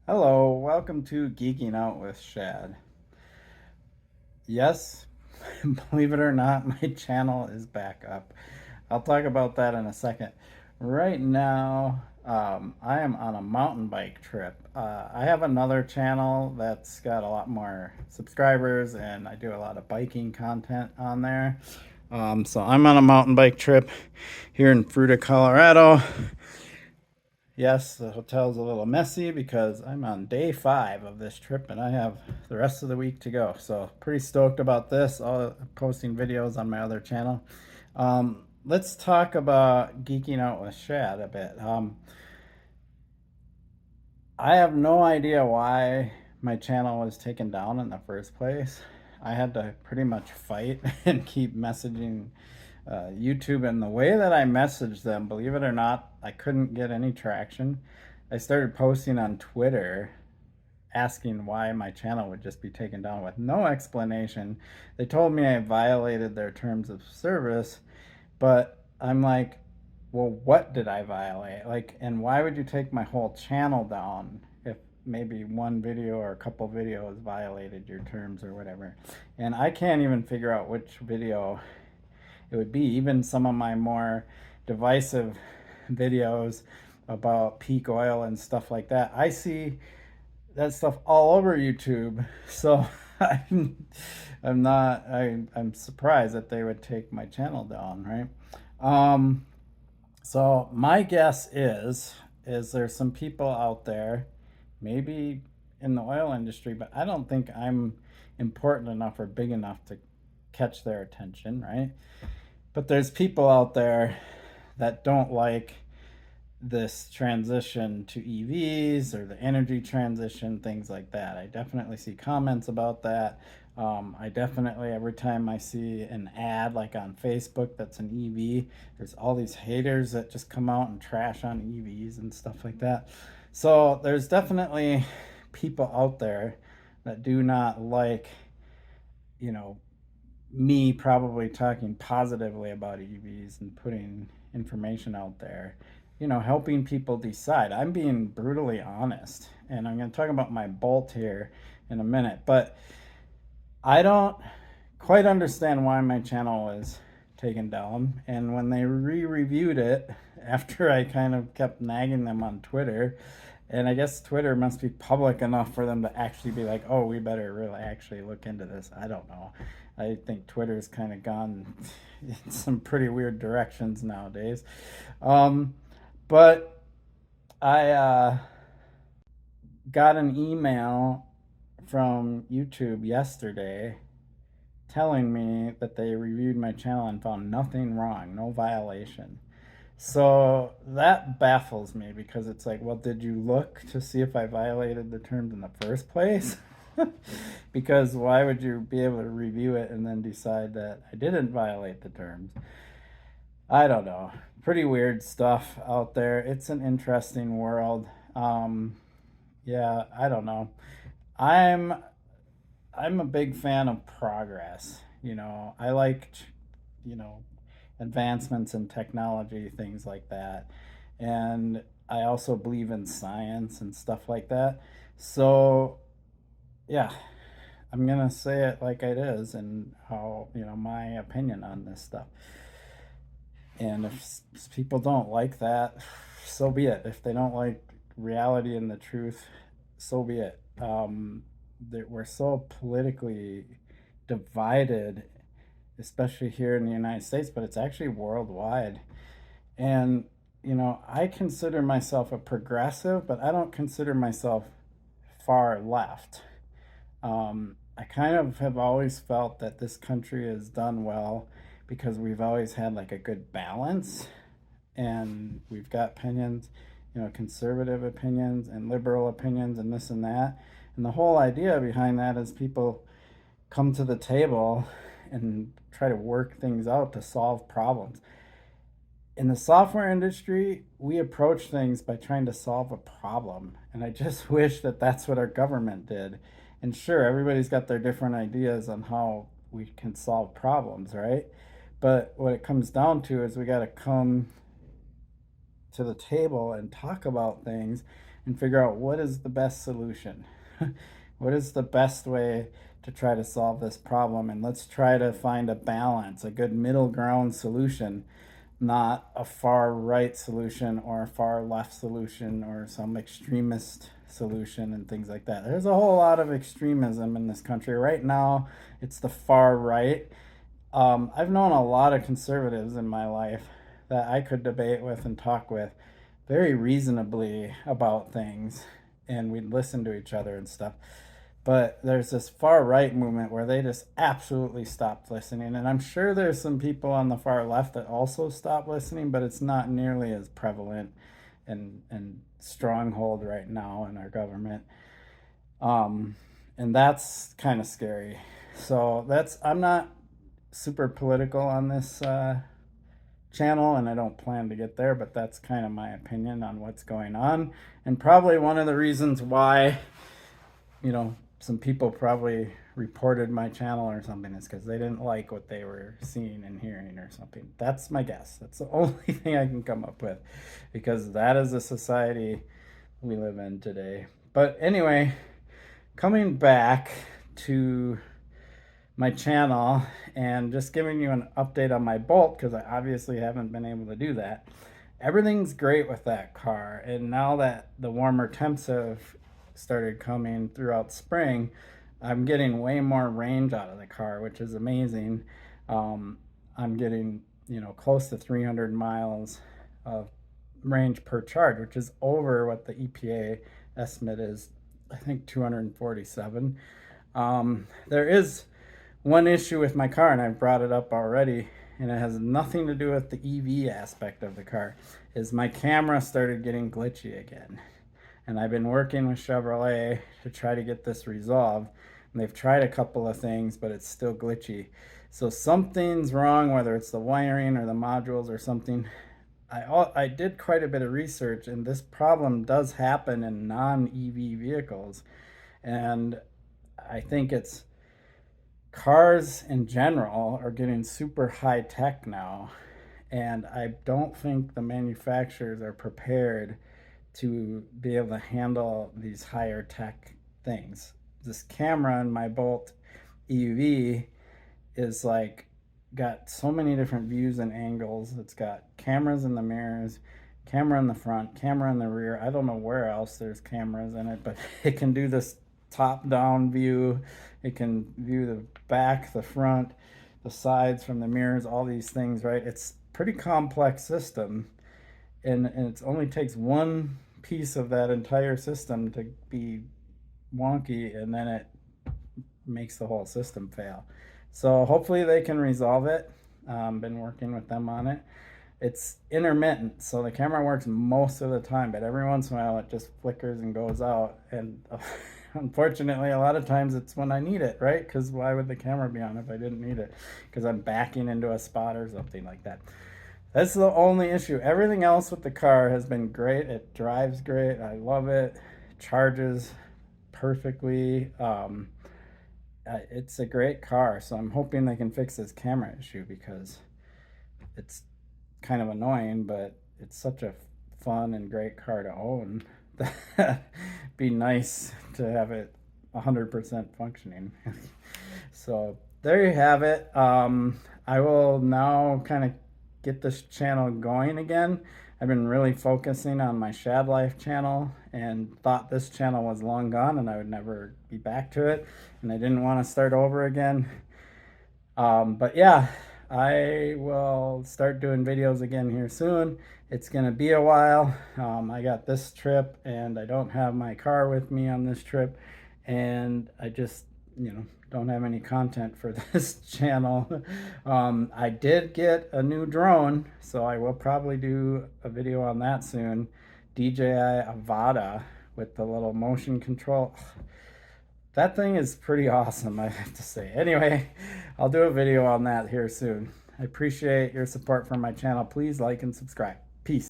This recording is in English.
Hello, welcome to Geeking Out with Shad. Yes, believe it or not, my channel is back up. I'll talk about that in a second. Right now, I am on a mountain bike trip. I have another channel that's got a lot more subscribers, and I do a lot of biking content on there. So I'm on a mountain bike trip here in Fruita, Colorado. Yes, the hotel's a little messy because I'm on day 5 of this trip and I have the rest of the week to go. So pretty stoked about this. I'll posting videos on my other channel. Let's talk about geeking out with Shad a bit. I have no idea why my channel was taken down in the first place. I had to pretty much fight and keep messaging YouTube, and the way that I messaged them, believe it or not, I couldn't get any traction. I started posting on Twitter asking why my channel would just be taken down with no explanation. They told me I violated their terms of service, but I'm like, well, what did I violate? Like, and why would you take my whole channel down if maybe one video or a couple videos violated your terms or whatever? And I can't even figure out which video it would be. Even some of my more divisive videos about peak oil and stuff like that, I see that stuff all over YouTube. So I'm surprised that they would take my channel down, right? So my guess is there's some people out there, maybe in the oil industry, but I don't think I'm important enough or big enough to catch their attention, right? But there's people out there that don't like this transition to EVs or the energy transition, things like that. I definitely see comments about that. I definitely, every time I see an ad like on Facebook that's an EV, there's all these haters that just come out and trash on EVs and stuff like that. So there's definitely people out there that do not like, you know, me probably talking positively about EVs and putting information out there, helping people decide. I'm being brutally honest, and I'm going to talk about my bolt here in a minute, but I don't quite understand why my channel was taken down. And when they re-reviewed it, after I kind of kept nagging them on Twitter, and I guess Twitter must be public enough for them to actually be like, oh, we better really actually look into this. I don't know. I think Twitter's kind of gone in some pretty weird directions nowadays. Um, but I got an email from YouTube yesterday telling me that they reviewed my channel and found nothing wrong, no violation. So that baffles me because it's like, well, did you look to see if I violated the terms in the first place? Because why would you be able to review it and then decide that I didn't violate the terms? I don't know. Pretty weird stuff out there. It's an interesting world. Yeah, I don't know. I'm I'm a big fan of progress. I like, you know, advancements in technology, things like that. And I also believe in science and stuff like that. So, yeah, I'm going to say it like it is and how, my opinion on this stuff. And if people don't like that, so be it. If they don't like reality and the truth, so be it. That we're so politically divided, especially here in the United States, but it's actually worldwide. And, I consider myself a progressive, but I don't consider myself far left. I kind of have always felt that this country has done well because we've always had like a good balance, and we've got opinions, conservative opinions and liberal opinions and this and that. And the whole idea behind that is people come to the table and try to work things out to solve problems. In the software industry, we approach things by trying to solve a problem. And I just wish that that's what our government did. And sure, everybody's got their different ideas on how we can solve problems, right? But what it comes down to is we got to come to the table and talk about things and figure out what is the best solution. What is the best way to try to solve this problem? And let's try to find a balance, a good middle ground solution, not a far right solution or a far left solution or some extremist solution and things like that. There's a whole lot of extremism in this country. Right now, it's the far right. I've known a lot of conservatives in my life that I could debate with and talk with very reasonably about things, and we'd listen to each other and stuff. But there's this far right movement where they just absolutely stopped listening. And I'm sure there's some people on the far left that also stop listening, but it's not nearly as prevalent and stronghold right now in our government. And that's kind of scary. So I'm not super political on this channel, and I don't plan to get there, but that's kind of my opinion on what's going on. And probably one of the reasons why, some people probably reported my channel or something is because they didn't like what they were seeing and hearing or something. That's my guess. That's the only thing I can come up with, because that is the society we live in today. But anyway, coming back to my channel and just giving you an update on my Bolt, because I obviously haven't been able to do that. Everything's great with that car, and now that the warmer temps have started coming throughout spring, I'm getting way more range out of the car, which is amazing. I'm getting close to 300 miles of range per charge, which is over what the EPA estimate is, I think 247. There is one issue with my car, and I've brought it up already, and it has nothing to do with the EV aspect of the car, is my camera started getting glitchy again. And I've been working with Chevrolet to try to get this resolved. And they've tried a couple of things, but it's still glitchy. So something's wrong, whether it's the wiring or the modules or something. I did quite a bit of research, and this problem does happen in non-EV vehicles. And I think it's cars in general are getting super high tech now. And I don't think the manufacturers are prepared to be able to handle these higher tech things. This camera in my Bolt EUV is got so many different views and angles. It's got cameras in the mirrors, camera in the front, camera in the rear. I don't know where else there's cameras in it, but it can do this top down view. It can view the back, the front, the sides from the mirrors, all these things, right? It's a pretty complex system, and it only takes one piece of that entire system to be wonky, and then it makes the whole system fail. So hopefully they can resolve it. Been working with them on it. It's intermittent, so the camera works most of the time, but every once in a while it just flickers and goes out. And unfortunately, a lot of times it's when I need it, right? Because why would the camera be on if I didn't need it? Because I'm backing into a spot or something like that. That's the only issue. Everything else with the car has been great. It drives great. I love it. It charges perfectly. It's a great car. So I'm hoping they can fix this camera issue, because it's kind of annoying, but it's such a fun and great car to own. Be nice to have it 100% functioning. So there you have it. I will now kind of get this channel going again. I've been really focusing on my Shad Life channel and thought this channel was long gone and I would never be back to it, and I didn't want to start over again. But yeah, I will start doing videos again here soon. It's gonna be a while. I got this trip and I don't have my car with me on this trip, and I just don't have any content for this channel. I did get a new drone, so I will probably do a video on that soon. DJI Avata with the little motion control. That thing is pretty awesome, I have to say. Anyway, I'll do a video on that here soon. I appreciate your support for my channel. Please like and subscribe.